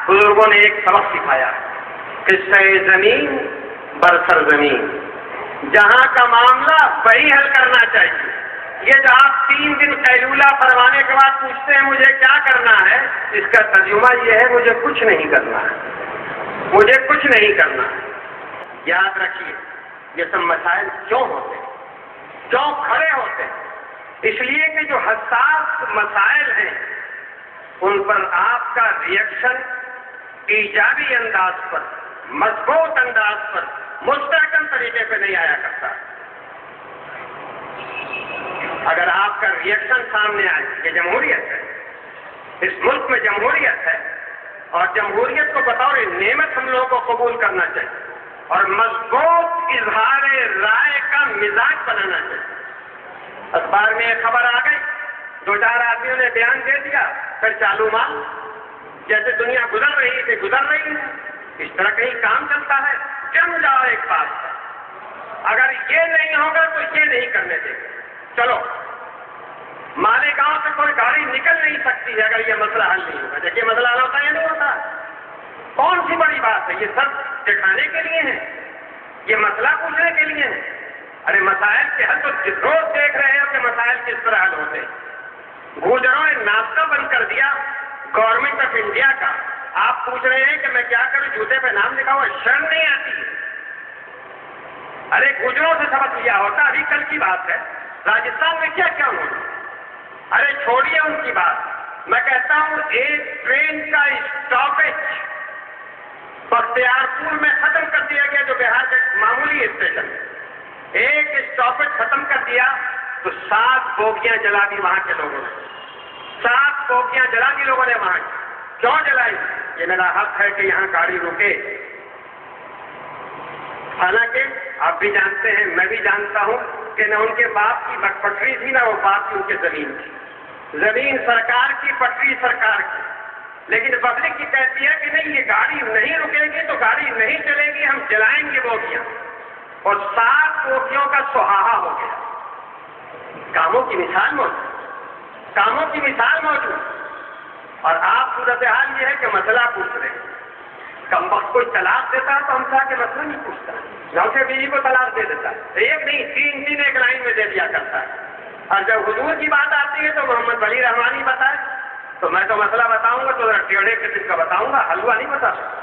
بزرگوں نے ایک سبق سکھایا، قصہ زمین برسر زمین، جہاں کا معاملہ وہی حل کرنا چاہیے۔ یہ جو آپ 3 دن قیلولہ فرمانے کے بعد پوچھتے ہیں مجھے کیا کرنا ہے، اس کا ترجمہ یہ ہے مجھے کچھ نہیں کرنا ہے، مجھے کچھ نہیں کرنا ہے۔ یاد رکھیے یہ سب مسائل کیوں ہوتے ہیں، کیوں کھڑے ہوتے ہیں؟ اس لیے کہ جو حساس مسائل ہیں ان پر آپ کا ریئیکشن ایجابی انداز پر، مضبوط انداز پر، مستحکم طریقے پہ نہیں آیا کرتا۔ اگر آپ کا ریئیکشن سامنے آئے کہ جمہوریت ہے، اس ملک میں جمہوریت ہے اور جمہوریت کو بطور نعمت ہم لوگوں کو قبول کرنا چاہیے اور مضبوط اظہار رائے کا مزاج بنانا چاہیے۔ اخبار میں ایک خبر آ گئی، 2-4 آدمیوں نے بیان دے دیا، پھر چالو مال، جیسے دنیا گزر رہی تھی گزر رہی ہے۔ اس طرح کہیں کام چلتا ہے؟ جم جاؤ ایک بات پر، اگر یہ نہیں ہوگا تو یہ نہیں کرنے دیں گے۔ چلو مالیگاؤں سے کوئی گاڑی نکل نہیں سکتی ہے اگر یہ مسئلہ حل نہیں ہوگا۔ جب یہ مسئلہ حل ہوتا ہے یا نہیں ہوتا؟ کون سی بڑی بات ہے؟ یہ سب دکھانے کے لیے ہے، یہ مسئلہ پوچھنے کے لیے ہے۔ ارے مسائل کے حل تو روز دیکھ رہے ہیں کہ مسائل کس طرح حل ہوتے ہیں۔ گوجروں نے ناستہ بند کر دیا گورنمنٹ آف انڈیا کا، آپ پوچھ رہے ہیں کہ میں کیا کروں، جوتے پہ نام لکھا ہوا، شرم نہیں آتی ہے؟ ارے گوجروں سے سبق لیا ہوتا، ابھی کل کی بات ہے، راجستھان میں کیا کیا ہوا۔ ارے چھوڑیے ان کی بات، میں کہتا ہوں ایک ٹرین کا اسٹاپیج بختیار پور میں ختم کر دیا گیا، جو بہار کا معمولی اسٹیشن ہے، ایک اسٹاپیج ختم کر دیا تو 7 بوگیاں جلا دی وہاں کے لوگوں نے، 7 بوگیاں جلا دی لوگوں نے وہاں کی۔ کیوں جلائی؟ یہ میرا حق ہے کہ یہاں گاڑی رکے۔ حالانکہ آپ بھی جانتے ہیں، میں بھی جانتا ہوں کہ نہ ان کے باپ کی پٹری تھی، نہ وہ باپ کی ان کی زمین تھی، زمین سرکار کی، پٹری سرکار کی، لیکن پبلک کی کہتی ہے کہ نہیں یہ گاڑی نہیں رکے گی تو گاڑی نہیں چلے گی، ہم جلائیں گے بوگیاں، اور 7 بوگیوں کا سہاہا ہو گیا۔ کاموں کی مثال موجود، کاموں کی مثال موجود، اور آپ صورتحال یہ ہے کہ مسئلہ پوچھ رہے ہیں۔ کم وقت کوئی طلاق دیتا تو ہم سے کے مسئلہ نہیں پوچھتا، گھر سے بیوی کو طلاق دے دیتا، ایک نہیں 3 ایک لائن میں دے دیا کرتا ہے۔ اور جب حضور کی بات آتی ہے تو محمد ولی رحمانی بتائے تو میں تو مسئلہ بتاؤں گا تو ٹیڑھے قسم کا بتاؤں گا، حلوہ نہیں بتا سکتا۔